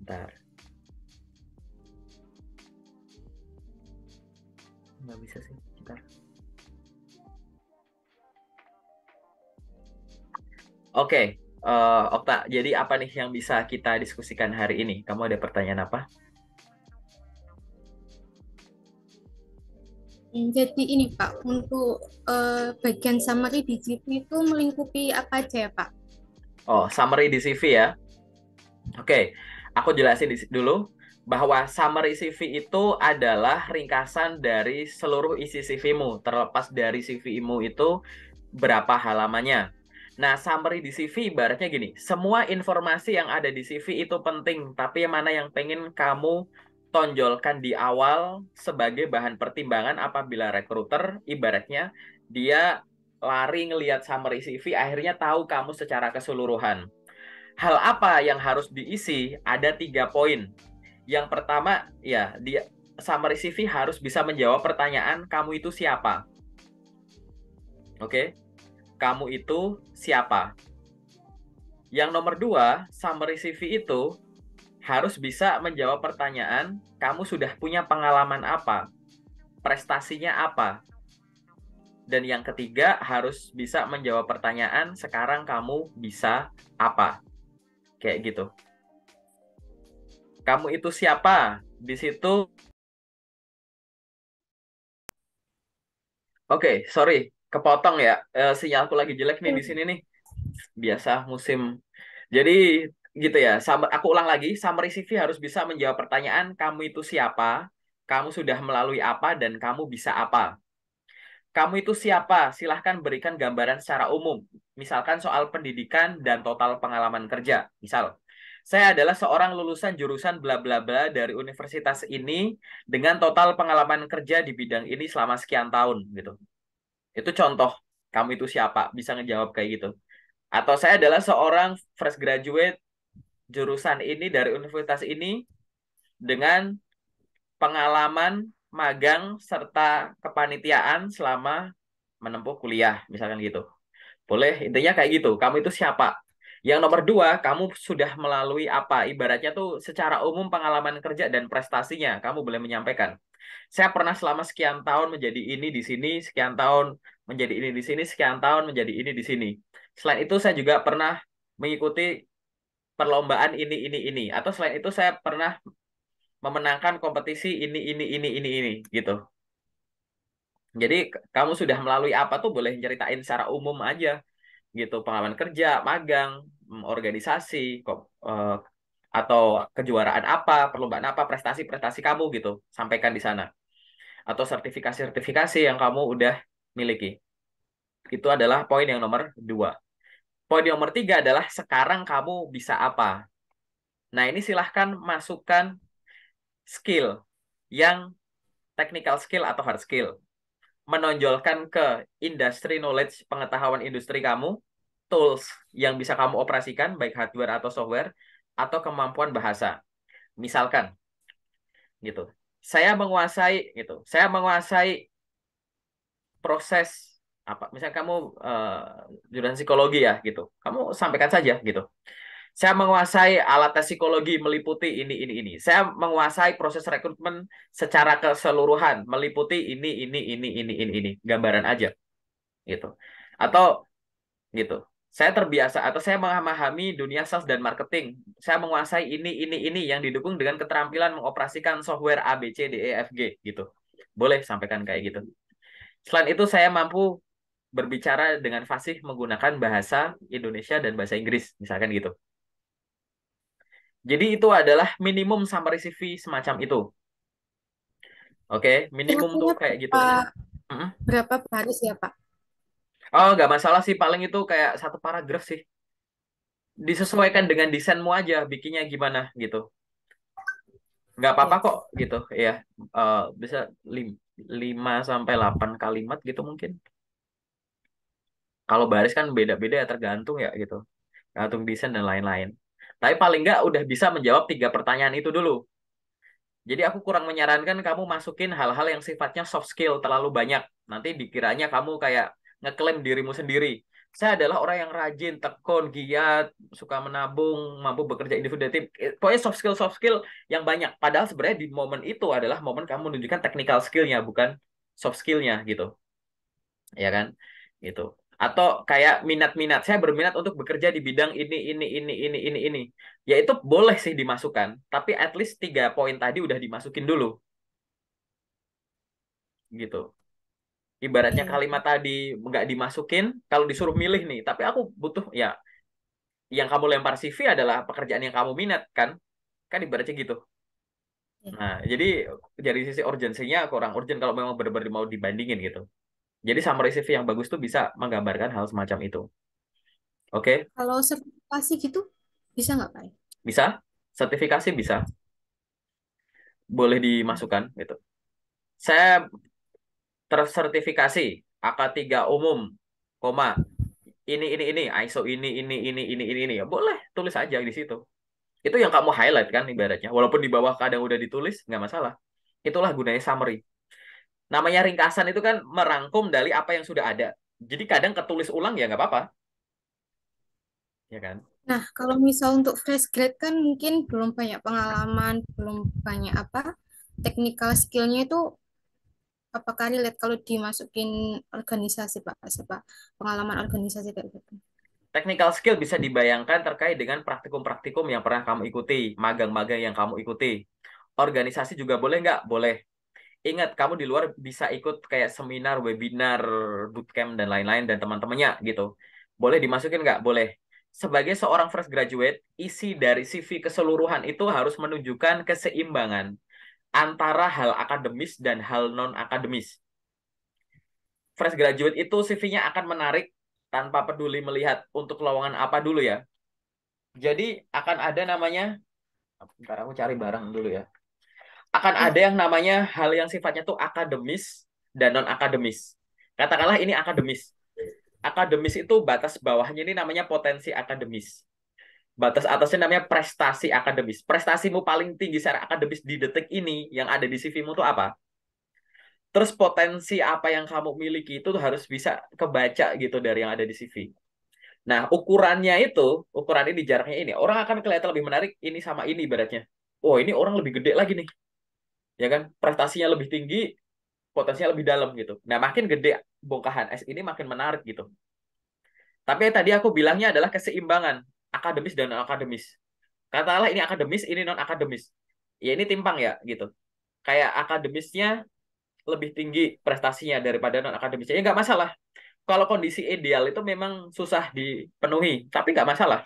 Bentar. Nggak bisa sih. Bentar. Oke, Okta. Jadi apa nih yang bisa kita diskusikan hari ini? Kamu ada pertanyaan apa? Jadi ini Pak, untuk bagian summary di CV itu melingkupi apa aja ya Pak? Oh, summary di CV ya. Oke, aku jelasin dulu bahwa summary CV itu adalah ringkasan dari seluruh isi CV-mu, terlepas dari CV-mu itu berapa halamannya. Nah, summary di CV ibaratnya gini, semua informasi yang ada di CV itu penting, tapi yang mana yang pengen kamu tonjolkan di awal sebagai bahan pertimbangan apabila rekruter ibaratnya dia lari ngelihat summary CV, akhirnya tahu kamu secara keseluruhan. Hal apa yang harus diisi? Ada 3 poin. Yang pertama, ya, dia summary CV harus bisa menjawab pertanyaan kamu itu siapa. Oke, kamu itu siapa. Yang nomor 2, summary CV itu harus bisa menjawab pertanyaan kamu sudah punya pengalaman apa, prestasinya apa. Dan yang ketiga, harus bisa menjawab pertanyaan sekarang kamu bisa apa. Kayak gitu. Kamu itu siapa? Di situ. Oke, sorry, kepotong ya. Sinyalku lagi jelek nih di sini nih. Biasa musim. Jadi gitu ya. Aku ulang lagi. Summary CV harus bisa menjawab pertanyaan kamu itu siapa, kamu sudah melalui apa, dan kamu bisa apa. Kamu itu siapa? Silahkan berikan gambaran secara umum. Misalkan soal pendidikan dan total pengalaman kerja. Misal, saya adalah seorang lulusan jurusan bla bla bla dari universitas ini dengan total pengalaman kerja di bidang ini selama sekian tahun gitu. Itu contoh, kamu itu siapa? Bisa ngejawab kayak gitu. Atau saya adalah seorang fresh graduate jurusan ini dari universitas ini dengan pengalaman magang serta kepanitiaan selama menempuh kuliah, misalkan gitu. Boleh, intinya kayak gitu. Kamu itu siapa? Yang nomor 2, kamu sudah melalui apa? Ibaratnya tuh secara umum pengalaman kerja dan prestasinya, kamu boleh menyampaikan. Saya pernah selama sekian tahun menjadi ini di sini, sekian tahun menjadi ini di sini, sekian tahun menjadi ini di sini. Selain itu saya juga pernah mengikuti perlombaan ini. Atau selain itu saya pernah memenangkan kompetisi ini gitu. Jadi kamu sudah melalui apa tuh boleh ceritain secara umum aja gitu. Pengalaman kerja, magang, organisasi, atau kejuaraan apa, perlombaan apa, prestasi-prestasi kamu gitu. Sampaikan di sana. Atau sertifikasi-sertifikasi yang kamu udah miliki. Itu adalah poin yang nomor 2. Poin yang nomor 3 adalah sekarang kamu bisa apa. Nah, ini silahkan masukkan skill yang technical skill atau hard skill. Menonjolkan ke industry knowledge, pengetahuan industri kamu, tools yang bisa kamu operasikan, baik hardware atau software, atau kemampuan bahasa. Misalkan, gitu. Saya menguasai proses apa? Misalnya kamu jurusan psikologi ya, gitu. Kamu sampaikan saja, gitu. Saya menguasai alat tes psikologi meliputi ini. Saya menguasai proses rekrutmen secara keseluruhan meliputi ini. Gambaran aja gitu. Atau gitu. Saya terbiasa atau saya memahami dunia sales dan marketing. Saya menguasai ini yang didukung dengan keterampilan mengoperasikan software A B C D E F G gitu. Boleh sampaikan kayak gitu. Selain itu saya mampu berbicara dengan fasih menggunakan bahasa Indonesia dan bahasa Inggris, misalkan gitu. Jadi itu adalah minimum summary CV semacam itu. Oke, minimum tuh Kira-kira kayak gitu. Mm-mm. berapa baris ya Pak? Oh, nggak masalah sih. Paling itu kayak 1 paragraf sih. Disesuaikan dengan desainmu aja, bikinnya gimana gitu. Nggak apa-apa Oke. kok gitu. Ya, bisa 5 sampai 8 kalimat gitu mungkin. Kalau baris kan beda-beda ya tergantung ya gitu. Tergantung desain dan lain-lain. Tapi paling nggak udah bisa menjawab 3 pertanyaan itu dulu. Jadi aku kurang menyarankan kamu masukin hal-hal yang sifatnya soft skill terlalu banyak. Nanti dikiranya kamu kayak ngeklaim dirimu sendiri. Saya adalah orang yang rajin, tekun, giat, suka menabung, mampu bekerja individu. Pokoknya soft skill yang banyak. Padahal sebenarnya di momen itu adalah momen kamu menunjukkan technical skillnya, bukan soft skillnya gitu, ya kan? Gitu. Atau kayak minat-minat. Saya berminat untuk bekerja di bidang ini. Ya itu boleh sih dimasukkan, tapi at least 3 poin tadi udah dimasukin dulu, gitu. Ibaratnya Oke. kalimat tadi nggak dimasukin, kalau disuruh milih nih, tapi aku butuh ya yang kamu lempar CV adalah pekerjaan yang kamu minat kan? Kan ibaratnya gitu. Ya. Nah, jadi dari sisi urgensinya kurang urgent kalau memang benar-benar mau dibandingin gitu. Jadi summary CV yang bagus tuh bisa menggambarkan hal semacam itu. Oke, Kalau sertifikasi gitu bisa nggak Pak? bisa. Sertifikasi bisa, boleh dimasukkan gitu. Saya tersertifikasi AK3 umum, koma, ini, ISO ini. Ya boleh, tulis aja di situ. Itu yang kamu highlight kan ibaratnya. Walaupun di bawah kadang udah ditulis, nggak masalah. Itulah gunanya summary. Namanya ringkasan itu kan merangkum dari apa yang sudah ada. Jadi kadang ketulis ulang ya nggak apa-apa, ya kan? Nah, kalau misal untuk fresh grade kan mungkin belum banyak pengalaman, belum banyak apa, technical skillnya itu apakah relate kalau dimasukin organisasi Pak, apa pengalaman organisasi kayak gitu. Technical skill bisa dibayangkan terkait dengan praktikum-praktikum yang pernah kamu ikuti, magang-magang yang kamu ikuti. Organisasi juga boleh nggak? Boleh. Ingat, kamu di luar bisa ikut kayak seminar, webinar, bootcamp, dan lain-lain, dan teman-temannya gitu. Boleh dimasukin nggak? Boleh. Sebagai seorang fresh graduate, isi dari CV keseluruhan itu harus menunjukkan keseimbangan antara hal akademis dan hal non-akademis. Fresh graduate itu CV-nya akan menarik tanpa peduli melihat untuk lowongan apa dulu ya. Jadi akan ada namanya, bentar aku cari barang dulu ya. Akan ada Ya. yang namanya hal yang sifatnya tuh akademis dan non-akademis. Katakanlah ini akademis. Akademis itu batas bawahnya ini namanya potensi akademis. Batas atasnya namanya prestasi akademis. Prestasimu paling tinggi secara akademis di detik ini yang ada di CV-mu tuh apa? Terus potensi apa yang kamu miliki itu harus bisa kebaca gitu dari yang ada di CV. Nah, ukurannya itu, ukuran ini jaraknya ini, orang akan kelihatan lebih menarik ini sama ini ibaratnya. Oh, ini orang lebih gede lagi nih, ya kan? Prestasinya lebih tinggi, potensinya lebih dalam gitu. Nah, makin gede bongkahan es ini makin menarik gitu. Tapi yang tadi aku bilangnya adalah keseimbangan akademis dan non akademis. Katakanlah ini akademis, ini non akademis. Ya ini timpang ya gitu. Kayak akademisnya lebih tinggi prestasinya daripada non akademisnya. Ya nggak masalah. Kalau kondisi ideal itu memang susah dipenuhi, tapi nggak masalah.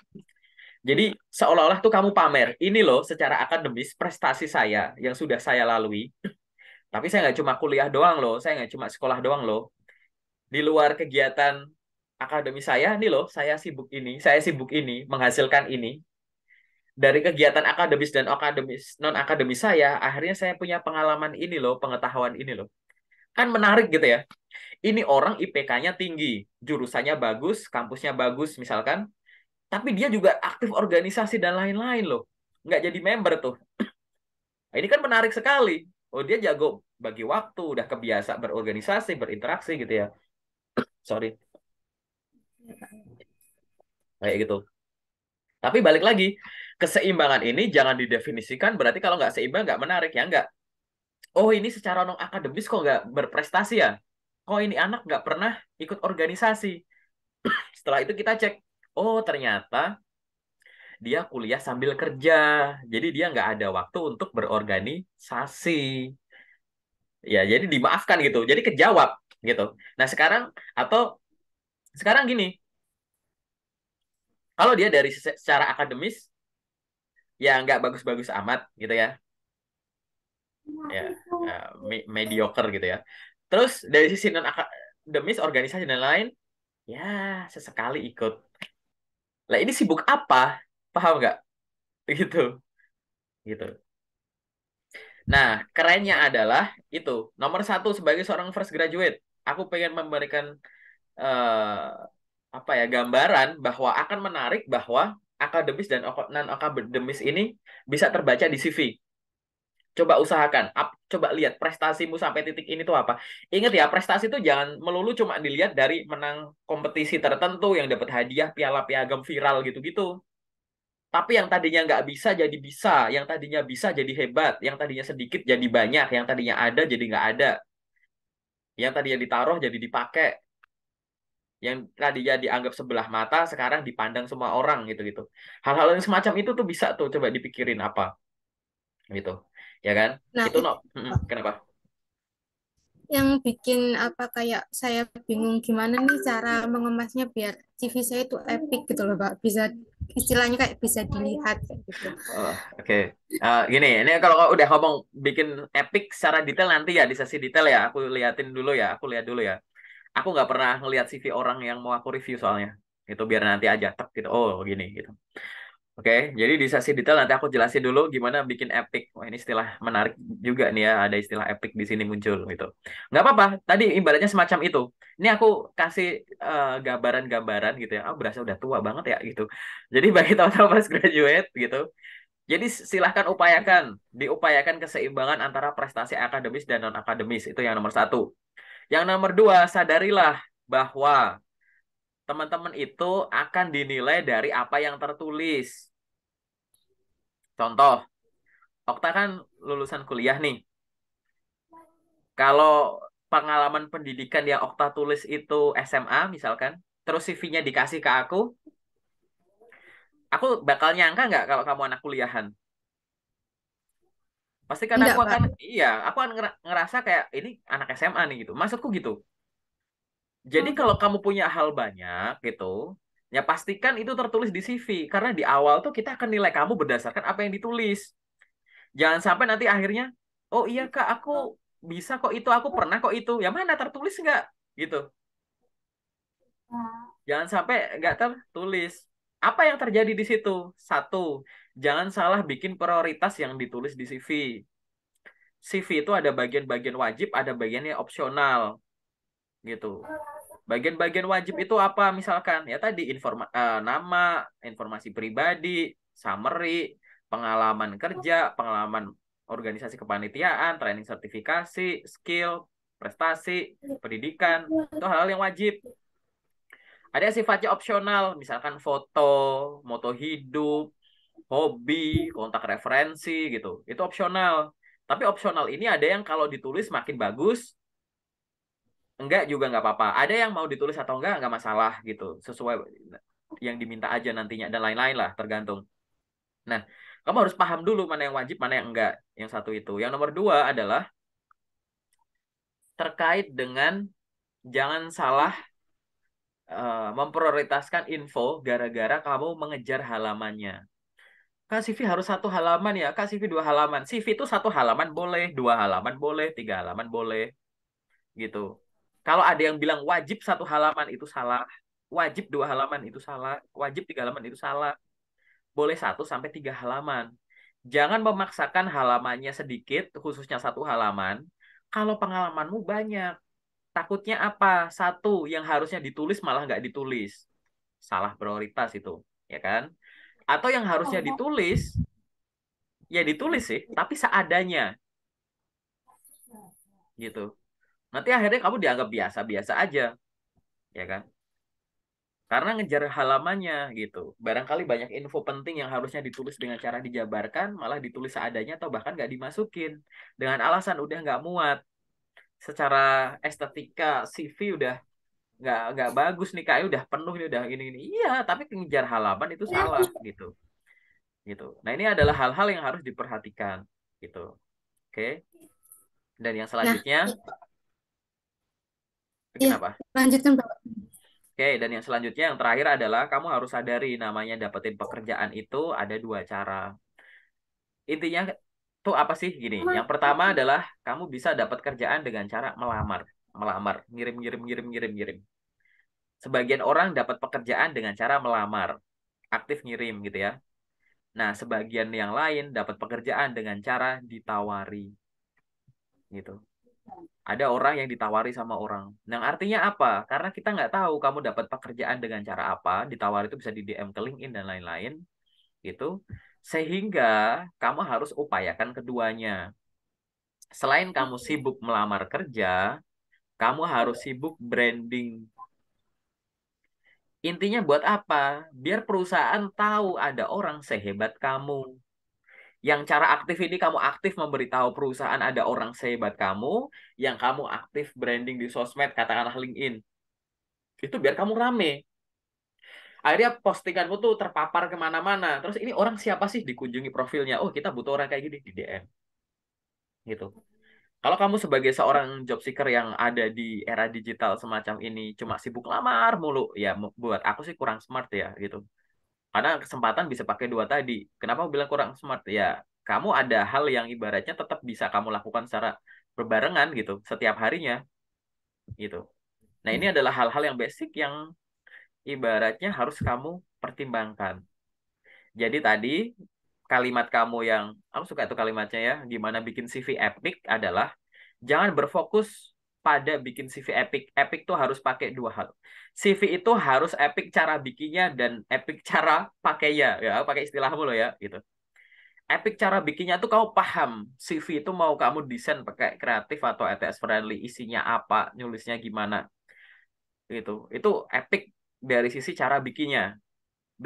Jadi seolah-olah tuh kamu pamer, ini loh secara akademis prestasi saya yang sudah saya lalui. Tapi saya nggak cuma kuliah doang loh, saya nggak cuma sekolah doang loh. Di luar kegiatan akademis saya, nih loh, saya sibuk ini, menghasilkan ini. Dari kegiatan akademis dan akademis non akademis saya, akhirnya saya punya pengalaman ini loh, pengetahuan ini loh. Kan menarik gitu ya. Ini orang IPK-nya tinggi, jurusannya bagus, kampusnya bagus misalkan, tapi dia juga aktif organisasi dan lain-lain loh. Nggak jadi member tuh. Nah, ini kan menarik sekali. Oh, dia jago bagi waktu, udah kebiasa berorganisasi, berinteraksi gitu ya. Sorry, Ya, Pak. kayak gitu. Tapi balik lagi, keseimbangan ini jangan didefinisikan berarti kalau nggak seimbang nggak menarik ya nggak. Oh, ini secara non akademis kok nggak berprestasi ya? Oh, ini anak nggak pernah ikut organisasi. Setelah itu kita cek, oh ternyata dia kuliah sambil kerja, jadi dia nggak ada waktu untuk berorganisasi. Ya, jadi dimaafkan gitu. Jadi kejawab gitu. Nah, atau sekarang gini, kalau dia dari secara akademis ya nggak bagus-bagus amat gitu ya, ya mediocre gitu ya. Terus dari sisi non akademis, organisasi dan lain, ya sesekali ikut. Lah ini sibuk apa? Paham nggak? Gitu, gitu. Nah, kerennya adalah itu nomor satu sebagai seorang fresh graduate, aku pengen memberikan apa ya gambaran bahwa akan menarik bahwa akademis dan non akademis ini bisa terbaca di CV. Coba usahakan, coba lihat prestasimu sampai titik ini tuh apa. Ingat ya, prestasi itu jangan melulu cuma dilihat dari menang kompetisi tertentu yang dapat hadiah, piala, piagam viral gitu-gitu. Tapi yang tadinya nggak bisa jadi bisa, yang tadinya bisa jadi hebat, yang tadinya sedikit jadi banyak, yang tadinya ada jadi nggak ada, yang tadinya ditaruh jadi dipakai, yang tadinya dianggap sebelah mata sekarang dipandang semua orang gitu-gitu. Hal-hal yang semacam itu tuh bisa tuh coba dipikirin apa gitu, ya kan? Nah, Itu no, itu kenapa? yang bikin apa kayak saya bingung gimana nih cara mengemasnya biar CV saya itu epic gitu loh Pak. Bisa istilahnya kayak bisa dilihat kayak gitu. Oh, oke. Gini, ini kalau udah ngomong bikin epic secara detail nanti ya di sesi detail ya, aku liatin dulu ya, aku lihat dulu ya. Aku nggak pernah ngelihat CV orang yang mau aku review soalnya. Itu biar nanti aja tek gitu. Oh, gini gitu. Oke, jadi di sesi detail nanti aku jelasin dulu gimana bikin epic. Wah, ini istilah menarik juga nih ya, ada istilah epic di sini muncul gitu. Nggak apa-apa, tadi ibaratnya semacam itu. Ini aku kasih gambaran-gambaran gitu ya. Oh, berasa udah tua banget ya gitu. Jadi bagi teman-teman pas graduate gitu, jadi silahkan upayakan, diupayakan keseimbangan antara prestasi akademis dan non-akademis. Itu yang nomor satu. Yang nomor dua, sadarilah bahwa teman-teman itu akan dinilai dari apa yang tertulis. Contoh, Okta kan lulusan kuliah nih. Kalau pengalaman pendidikan yang Okta tulis itu SMA misalkan, terus CV-nya dikasih ke aku bakal nyangka nggak kalau kamu anak kuliahan? Pasti kan aku Enggak Pak. akan, iya, aku akan ngerasa kayak ini anak SMA nih gitu. Maksudku gitu. Jadi kalau kamu punya hal banyak gitu, ya pastikan itu tertulis di CV. Karena di awal tuh kita akan nilai kamu berdasarkan apa yang ditulis. Jangan sampai nanti akhirnya, oh iya Kak, aku bisa kok itu, aku pernah kok itu. Ya mana tertulis nggak? Gitu. Jangan sampai nggak tertulis. Apa yang terjadi di situ? Satu, jangan salah bikin prioritas yang ditulis di CV. CV itu ada bagian-bagian wajib, ada bagian yang opsional. Gitu. Bagian-bagian wajib itu apa misalkan? Ya tadi nama, informasi pribadi, summary, pengalaman kerja, pengalaman organisasi kepanitiaan, training sertifikasi, skill, prestasi, pendidikan, itu hal-hal yang wajib. Ada yang sifatnya opsional, misalkan foto, moto hidup, hobi, kontak referensi gitu. Itu opsional. Tapi opsional ini ada yang kalau ditulis makin bagus, enggak juga nggak apa-apa. Ada yang mau ditulis atau enggak masalah gitu. Sesuai yang diminta aja nantinya dan lain-lain lah, tergantung. Nah, kamu harus paham dulu mana yang wajib, mana yang enggak. Yang satu itu. Yang nomor dua adalah terkait dengan jangan salah memprioritaskan info gara-gara kamu mengejar halamannya. Kak, CV harus satu halaman ya. Kak, CV dua halaman. CV itu satu halaman boleh, dua halaman boleh, tiga halaman boleh. Gitu. Kalau ada yang bilang wajib satu halaman itu salah, wajib dua halaman itu salah, wajib tiga halaman itu salah. Boleh satu sampai tiga halaman. Jangan memaksakan halamannya sedikit, khususnya satu halaman. Kalau pengalamanmu banyak, takutnya apa? Satu yang harusnya ditulis malah nggak ditulis. Salah prioritas itu, ya kan? Atau yang harusnya ditulis, ya ditulis sih, tapi seadanya, gitu. Nanti akhirnya kamu dianggap biasa-biasa aja, ya kan? Karena ngejar halamannya gitu. Barangkali banyak info penting yang harusnya ditulis dengan cara dijabarkan, malah ditulis seadanya atau bahkan nggak dimasukin. Dengan alasan udah nggak muat. Secara estetika CV udah nggak bagus nih, kayak udah penuh nih, udah ini. Iya, tapi ngejar halaman itu salah gitu. Gitu. Nah, ini adalah hal-hal yang harus diperhatikan gitu. Oke. Dan yang Nah, selanjutnya, ya kenapa? lanjutkan Pak. Oke, dan yang selanjutnya yang terakhir adalah kamu harus sadari namanya dapetin pekerjaan itu ada dua cara. Intinya tuh apa sih gini? Yang pertama adalah kamu bisa dapat kerjaan dengan cara melamar, melamar, ngirim, ngirim, ngirim, ngirim, ngirim. Sebagian orang dapat pekerjaan dengan cara melamar, aktif ngirim gitu ya. Nah, sebagian yang lain dapat pekerjaan dengan cara ditawari gitu. Ada orang yang ditawari sama orang. Yang artinya apa? Karena kita nggak tahu kamu dapat pekerjaan dengan cara apa. Ditawari itu bisa di DM ke LinkedIn dan lain-lain gitu. Sehingga kamu harus upayakan keduanya. Selain kamu sibuk melamar kerja, kamu harus sibuk branding. Intinya buat apa? Biar perusahaan tahu ada orang sehebat kamu. Yang cara aktif ini kamu aktif memberitahu perusahaan ada orang sehebat kamu, yang kamu aktif branding di sosmed, katakanlah LinkedIn. Itu biar kamu rame. Akhirnya postinganmu tuh terpapar kemana-mana. Terus ini orang siapa sih dikunjungi profilnya? Oh, kita butuh orang kayak gini di DM. Gitu. Kalau kamu sebagai seorang job seeker yang ada di era digital semacam ini cuma sibuk lamar mulu, ya buat aku sih kurang smart ya gitu. Karena kesempatan bisa pakai dua tadi. Kenapa aku bilang kurang smart? Ya, kamu ada hal yang ibaratnya tetap bisa kamu lakukan secara berbarengan gitu setiap harinya gitu. Nah, ini adalah hal-hal yang basic yang ibaratnya harus kamu pertimbangkan. Jadi tadi kalimat kamu yang aku suka itu kalimatnya ya, gimana bikin CV epic adalah jangan berfokus pada bikin CV epic. Epic tuh harus pakai dua hal. CV itu harus epic cara bikinnya dan epic cara pakainya ya, pakai istilahmu loh ya gitu. Epic cara bikinnya tuh kamu paham. CV itu mau kamu desain pakai kreatif atau ETS friendly, isinya apa, nulisnya gimana gitu. Itu epic dari sisi cara bikinnya.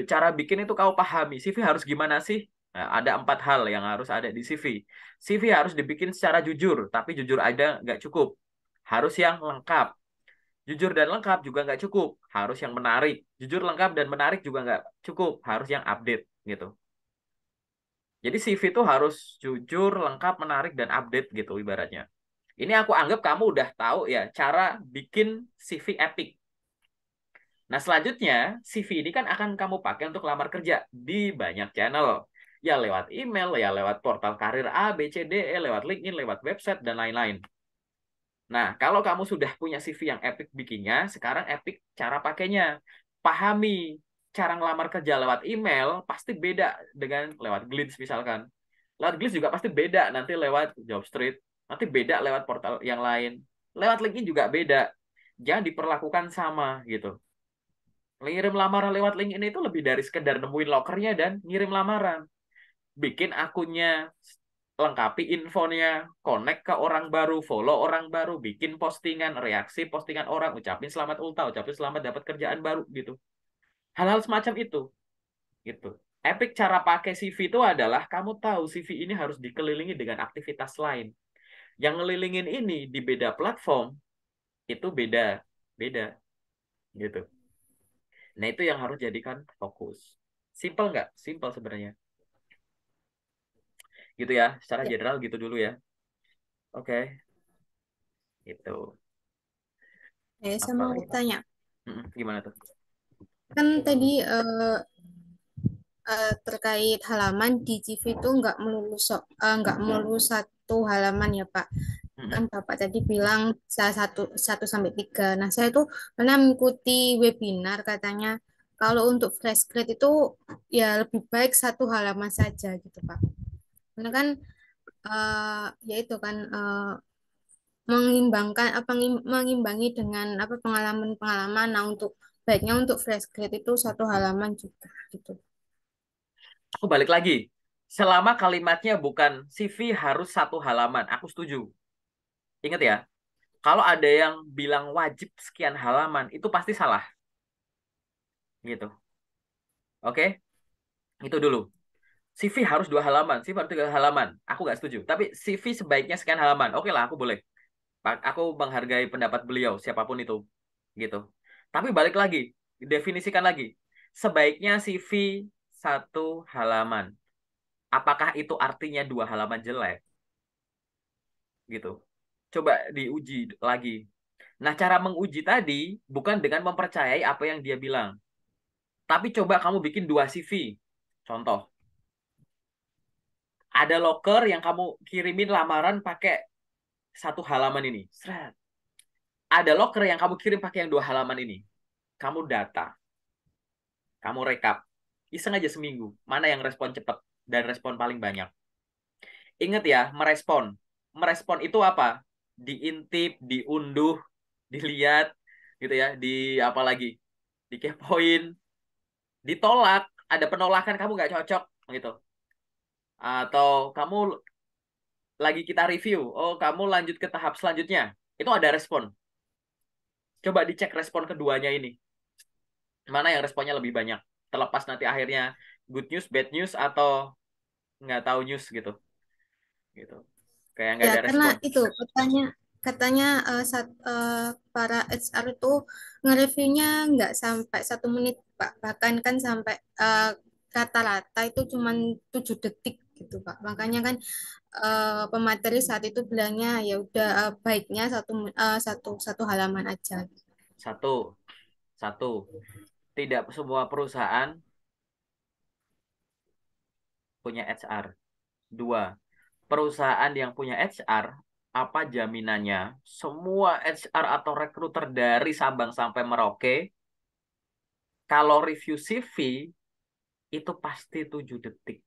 Cara bikin itu kau pahami. CV harus gimana sih? Nah, ada 4 hal yang harus ada di CV. CV harus dibikin secara jujur, tapi jujur aja nggak cukup. Harus yang lengkap. Jujur dan lengkap juga nggak cukup. Harus yang menarik. Jujur, lengkap, dan menarik juga nggak cukup. Harus yang update gitu. Jadi CV itu harus jujur, lengkap, menarik, dan update gitu ibaratnya. Ini aku anggap kamu udah tahu ya cara bikin CV epic. Nah, selanjutnya, CV ini kan akan kamu pakai untuk lamar kerja di banyak channel. Ya lewat email, ya lewat portal karir A, B, C, D, E, lewat LinkedIn, lewat website, dan lain-lain. Nah, kalau kamu sudah punya CV yang epic bikinnya, sekarang epic cara pakainya. Pahami cara ngelamar kerja lewat email, pasti beda dengan lewat Glints misalkan. Lewat Glints juga pasti beda nanti lewat Jobstreet, nanti beda lewat portal yang lain. Lewat LinkedIn juga beda. Jangan diperlakukan sama gitu. Ngirim lamaran lewat LinkedIn itu lebih dari sekedar nemuin lokernya dan ngirim lamaran. Bikin akunnya, lengkapi infonya, connect ke orang baru, follow orang baru, bikin postingan, reaksi postingan orang, ucapin selamat ultah, ucapin selamat dapat kerjaan baru gitu. Hal-hal semacam itu gitu. Epic cara pakai CV itu adalah kamu tahu CV ini harus dikelilingi dengan aktivitas lain. Yang ngelilingin ini di beda platform itu beda, beda gitu. Nah, itu yang harus jadikan fokus. Simple nggak? Simple sebenarnya. Gitu ya, secara Ya, general gitu dulu ya. Oke, itu. saya Apa mau lagi? tanya. Gimana tuh? Kan tadi terkait halaman di CV itu nggak melulu satu halaman ya Pak. Kan Mm-mm. Bapak tadi bilang salah satu sampai tiga. Nah saya tuh pernah mengikuti webinar katanya kalau untuk fresh grade itu ya lebih baik satu halaman saja gitu Pak. Karena kan ya itu kan mengimbangi dengan apa pengalaman-pengalaman. Nah untuk baiknya untuk fresh grade itu satu halaman juga gitu. Aku balik lagi. Selama kalimatnya bukan CV harus 1 halaman, aku setuju. Ingat ya, kalau ada yang bilang wajib sekian halaman, itu pasti salah. Gitu. Oke? Itu dulu. CV harus 2 halaman, CV harus 3 halaman. Aku nggak setuju. Tapi CV sebaiknya sekian halaman. Oke lah, aku boleh. Aku menghargai pendapat beliau, siapapun itu. Gitu. Tapi balik lagi, definisikan lagi. Sebaiknya CV 1 halaman. Apakah itu artinya 2 halaman jelek? Gitu. Coba diuji lagi. Nah, cara menguji tadi bukan dengan mempercayai apa yang dia bilang. Tapi coba kamu bikin 2 CV. Contoh, ada loker yang kamu kirimin lamaran pakai 1 halaman ini. Seret. Ada loker yang kamu kirim pakai yang 2 halaman ini. Kamu data, kamu rekap. Iseng aja seminggu. Mana yang respon cepat dan respon paling banyak. Ingat ya, merespon. Merespon itu apa? Diintip, diunduh, dilihat, gitu ya. Di apa lagi? Dikepoin, ditolak. Ada penolakan kamu nggak cocok, gitu. Atau kamu lagi kita review, oh kamu lanjut ke tahap selanjutnya, itu ada respon. Coba dicek respon keduanya ini, mana yang responnya lebih banyak. Terlepas nanti akhirnya good news, bad news, atau nggak tahu news gitu, gitu. Kayak nggak Ya, ada karena respon. itu katanya katanya para HR itu nge-reviewnya nggak sampai 1 menit, Pak. Bahkan kan sampai rata-rata itu cuma 7 detik gitu, Pak. Makanya kan pemateri saat itu bilangnya ya udah baiknya satu satu halaman aja. Satu, satu, tidak semua perusahaan punya HR. Dua, perusahaan yang punya HR, apa jaminannya semua HR atau rekruter dari Sabang sampai Merauke, kalau review CV itu pasti 7 detik.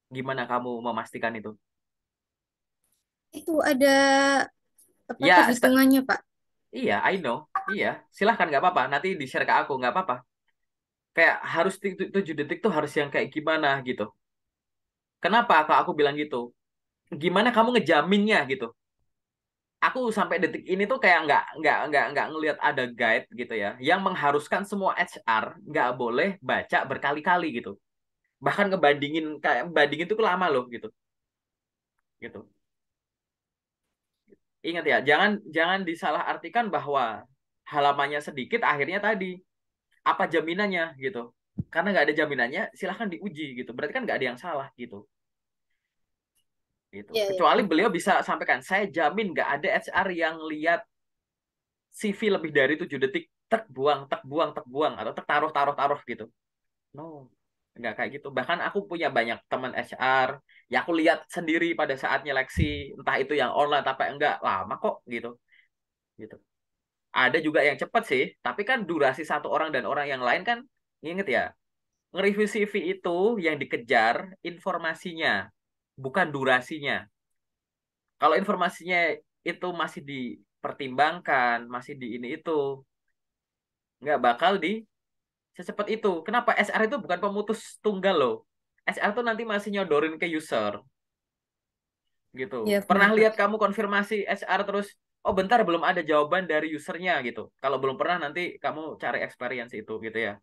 Gimana kamu memastikan itu? Itu ada apa Ya, perhitungannya, Pak? iya, I know. Iya, silahkan nggak apa-apa. Nanti di-share ke aku, nggak apa-apa. Kayak harus 7 detik tuh harus yang kayak gimana gitu. Kenapa kalau aku bilang gitu? Gimana kamu ngejaminnya gitu? Aku sampai detik ini tuh kayak nggak ngelihat ada guide gitu ya, yang mengharuskan semua HR nggak boleh baca berkali-kali gitu. Bahkan ngebandingin kayak bandingin tuh lama loh gitu, gitu. Ingat ya, jangan jangan disalahartikan bahwa halamannya sedikit akhirnya tadi apa jaminannya gitu. Karena nggak ada jaminannya, silahkan diuji gitu. Berarti kan nggak ada yang salah gitu. Gitu. Iya, iya, Kecuali benar, beliau Pak. bisa sampaikan, saya jamin nggak ada HR yang lihat CV lebih dari 7 detik, tek buang, tek buang, atau tek taruh, taruh, taruh gitu. No, nggak kayak gitu. Bahkan aku punya banyak teman HR, ya aku lihat sendiri pada saat nyeleksi, entah itu yang online tapi enggak lama kok gitu, gitu. Ada juga yang cepat sih, tapi kan durasi satu orang dan orang yang lain kan, inget ya, nge-review CV itu yang dikejar informasinya, bukan durasinya. Kalau informasinya itu masih dipertimbangkan, masih di ini itu, nggak bakal di secepat itu. Kenapa? SR itu bukan pemutus tunggal loh. SR tuh nanti masih nyodorin ke user gitu. Iya, Pernah benar, Pak. lihat kamu konfirmasi SR terus, oh bentar belum ada jawaban dari usernya gitu. Kalau belum pernah nanti kamu cari experience itu gitu ya.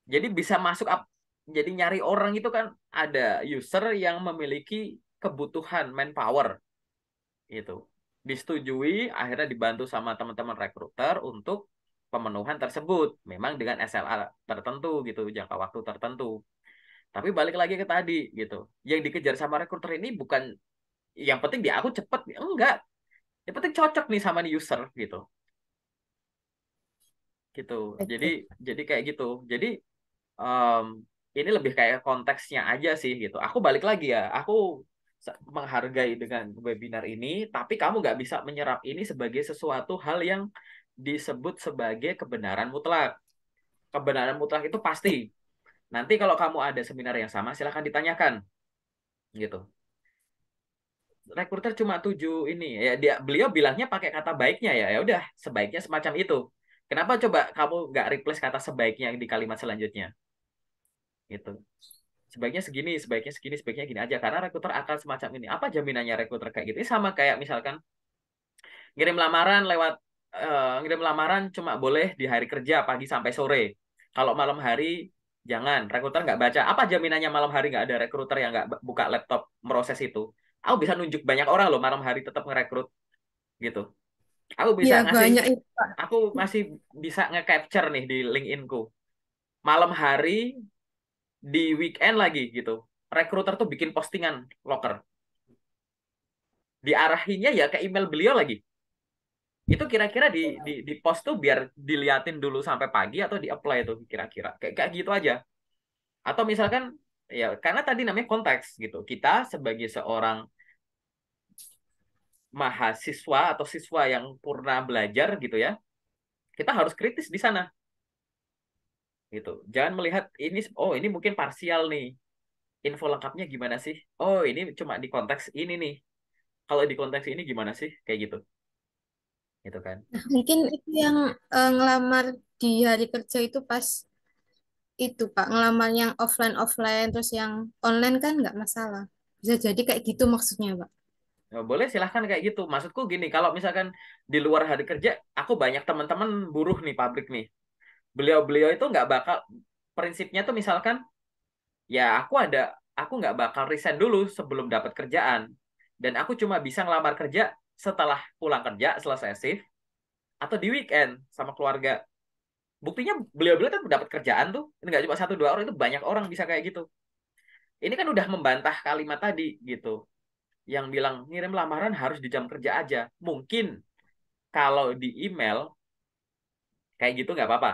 Jadi bisa masuk up, jadi nyari orang itu kan ada user yang memiliki kebutuhan manpower itu. Disetujui, akhirnya dibantu sama teman-teman rekruter untuk pemenuhan tersebut. Memang dengan SLA tertentu gitu, jangka waktu tertentu. Tapi balik lagi ke tadi gitu. Yang dikejar sama rekruter ini bukan yang penting di aku cepet, enggak. Yang penting cocok nih sama nih user gitu. Gitu. Jadi Oke. jadi kayak gitu. Jadi em, ini lebih kayak konteksnya aja sih gitu. Aku balik lagi ya. Aku menghargai dengan webinar ini, tapi kamu nggak bisa menyerap ini sebagai sesuatu hal yang disebut sebagai kebenaran mutlak. Kebenaran mutlak itu pasti. Nanti kalau kamu ada seminar yang sama, silahkan ditanyakan gitu. Rekruter cuma 7 ini ya, beliau bilangnya pakai kata baiknya ya, ya udah sebaiknya semacam itu. Kenapa coba kamu nggak replace kata sebaiknya di kalimat selanjutnya gitu. Sebaiknya segini, sebaiknya gini aja karena rekruter akan semacam ini. Apa jaminannya rekruter kayak gitu? Ini sama kayak misalkan ngirim lamaran lewat ngirim lamaran cuma boleh di hari kerja pagi sampai sore. Kalau malam hari jangan. Rekruter nggak baca. Apa jaminannya malam hari nggak ada rekruter yang nggak buka laptop meroses itu? Aku bisa nunjuk banyak orang loh malam hari tetap ngerekrut gitu. Aku bisa Iya, ngasih, banyak itu, Pak. aku masih bisa nge-capture nih di LinkedIn-ku. Malam hari di weekend lagi gitu. Rekruter tuh bikin postingan loker. Diarahinnya ya ke email beliau lagi. Itu kira-kira di post tuh biar diliatin dulu sampai pagi atau di apply tuh kira-kira. Kayak gitu aja. Atau misalkan ya karena tadi namanya konteks gitu. Kita sebagai seorang mahasiswa atau siswa yang purna belajar gitu ya, kita harus kritis di sana gitu. Jangan melihat ini oh ini mungkin parsial nih. Info lengkapnya gimana sih? Oh, ini cuma di konteks ini nih. Kalau di konteks ini gimana sih? Kayak gitu. Gitu kan. Mungkin itu yang ngelamar di hari kerja itu pas itu, Pak, ngelamar yang offline offline terus yang online kan nggak masalah. Bisa jadi kayak gitu maksudnya, Pak. Ya, boleh silahkan kayak gitu. Maksudku gini, kalau misalkan di luar hari kerja, aku banyak teman-teman buruh nih pabrik nih. Beliau-beliau itu nggak bakal, prinsipnya tuh misalkan, ya aku nggak bakal resign dulu sebelum dapat kerjaan. Dan aku cuma bisa ngelamar kerja setelah pulang kerja, selesai shift, atau di weekend sama keluarga. Buktinya beliau-beliau tuh dapat kerjaan tuh. Ini nggak cuma satu dua orang, itu banyak orang bisa kayak gitu. Ini kan udah membantah kalimat tadi gitu. Yang bilang ngirim lamaran harus di jam kerja aja. Mungkin kalau di email kayak gitu nggak apa-apa,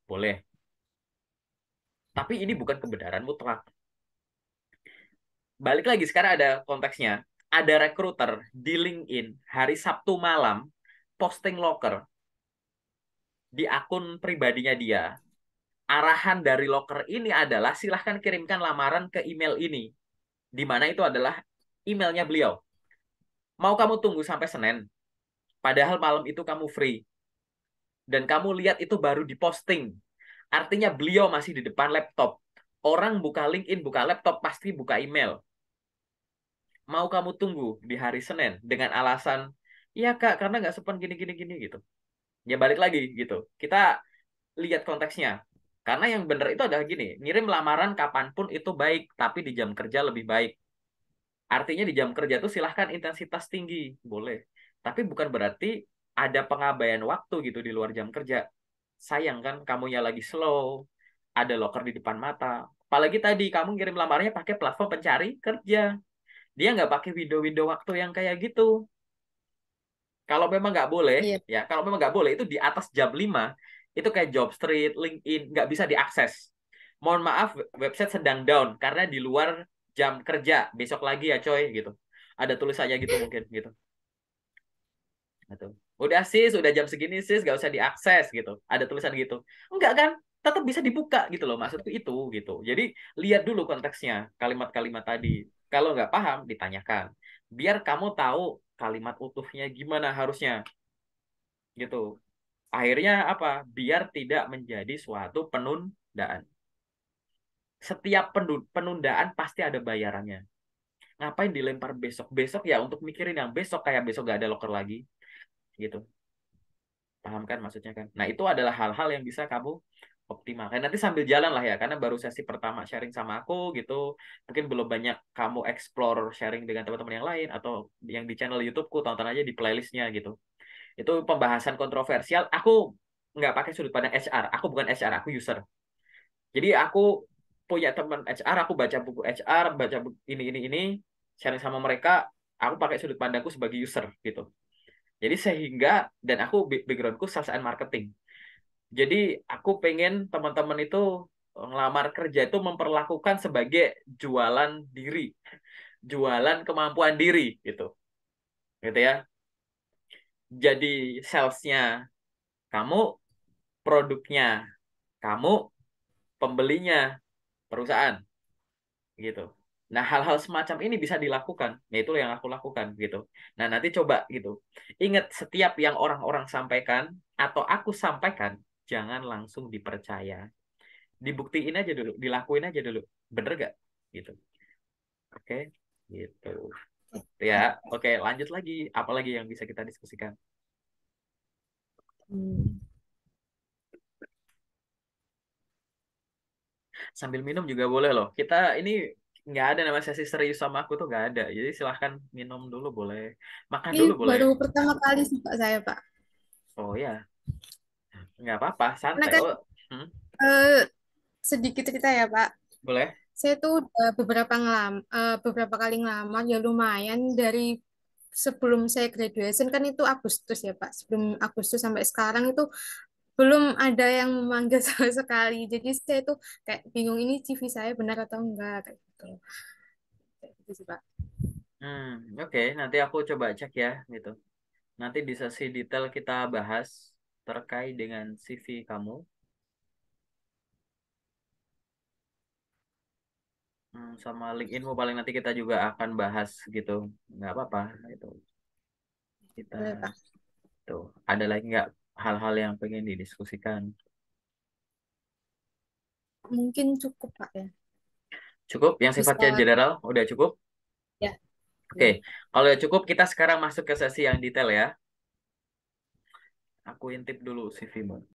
boleh. Tapi ini bukan kebenaran mutlak. Balik lagi sekarang ada konteksnya. Ada recruiter di LinkedIn hari Sabtu malam posting loker di akun pribadinya dia. Arahan dari loker ini adalah silahkan kirimkan lamaran ke email ini. Di mana itu adalah emailnya beliau. Mau kamu tunggu sampai Senin, padahal malam itu kamu free. Dan kamu lihat itu baru diposting. Artinya beliau masih di depan laptop. Orang buka LinkedIn, buka laptop, pasti buka email. Mau kamu tunggu di hari Senin dengan alasan, iya kak, karena nggak sempat gini-gini-gini gitu. Ya balik lagi gitu. Kita lihat konteksnya. Karena yang benar itu adalah gini, ngirim lamaran kapanpun itu baik, tapi di jam kerja lebih baik. Artinya di jam kerja itu silahkan intensitas tinggi, boleh. Tapi bukan berarti ada pengabaian waktu gitu di luar jam kerja. Sayang kan, kamunya lagi slow, ada loker di depan mata. Apalagi tadi kamu ngirim lamarnya pakai platform pencari kerja. Dia nggak pakai window-window waktu yang kayak gitu. Kalau memang nggak boleh, Iya. ya kalau memang nggak boleh itu di atas jam 5 itu kayak Jobstreet, LinkedIn nggak bisa diakses. Mohon maaf, website sedang down karena di luar jam kerja. Besok lagi ya coy gitu. Ada tulisannya gitu mungkin gitu. Gitu. Udah sis, udah jam segini sis, nggak usah diakses gitu. Ada tulisan gitu. Enggak kan? Tetap bisa dibuka gitu loh. Maksudku itu gitu. Jadi lihat dulu konteksnya, kalimat-kalimat tadi. Kalau nggak paham, ditanyakan. Biar kamu tahu kalimat utuhnya gimana harusnya gitu. Akhirnya apa? Biar tidak menjadi suatu penundaan. Setiap penundaan pasti ada bayarannya. Ngapain dilempar besok? Besok ya untuk mikirin yang besok kayak besok gak ada loker lagi gitu. Paham kan maksudnya kan? Nah, itu adalah hal-hal yang bisa kamu optimalkan. Nanti sambil jalan lah ya, karena baru sesi pertama sharing sama aku gitu. Mungkin belum banyak kamu explore sharing dengan teman-teman yang lain atau yang di channel YouTubeku, tonton aja di playlistnya gitu. Itu pembahasan kontroversial. Aku nggak pakai sudut pandang HR. Aku bukan HR, aku user. Jadi aku punya teman HR, aku baca buku HR, baca buku ini, sharing sama mereka. Aku pakai sudut pandangku sebagai user gitu. Jadi sehingga dan aku backgroundku sales and marketing. Jadi aku pengen teman-teman itu ngelamar kerja itu memperlakukan sebagai jualan diri, jualan kemampuan diri gitu. Gitu ya. Jadi salesnya kamu, produknya kamu, pembelinya perusahaan gitu. Nah, hal-hal semacam ini bisa dilakukan. Ya itu yang aku lakukan gitu. Nah, nanti coba gitu. Ingat setiap yang orang-orang sampaikan atau aku sampaikan jangan langsung dipercaya. Dibuktiin aja dulu, dilakuin aja dulu. Bener gak? Gitu. Oke, gitu. Ya, oke, lanjut lagi. Apalagi yang bisa kita diskusikan? Hmm. Sambil minum juga boleh loh. Kita ini nggak ada nama sesi serius sama aku tuh nggak ada. Jadi silahkan minum dulu boleh. Makan Ini dulu boleh. baru pertama kali sih Pak saya, Pak. Oh ya, nggak apa-apa, Karena santai. kan Oh, hmm, eh, sedikit cerita ya, Pak. boleh. Saya tuh udah beberapa kali ngelamar ya lumayan dari sebelum saya graduation kan itu Agustus ya Pak. Sebelum Agustus sampai sekarang itu belum ada yang memanggil sama sekali. Jadi saya tuh kayak bingung ini CV saya benar atau enggak kayak gitu. Kayak gitu sih Pak. Oke, nanti aku coba cek ya gitu. Nanti di sesi detail kita bahas terkait dengan CV kamu. Sama LinkedIn-mu paling nanti kita juga akan bahas gitu. Nggak apa-apa itu. Kita Boleh Pak. tuh ada lagi nggak hal-hal yang pengen didiskusikan? Mungkin cukup Pak ya. Cukup yang sifatnya Bisa general udah cukup. Ya, Oke, ya. kalau ya cukup kita sekarang masuk ke sesi yang detail ya. Aku intip dulu CV-mu.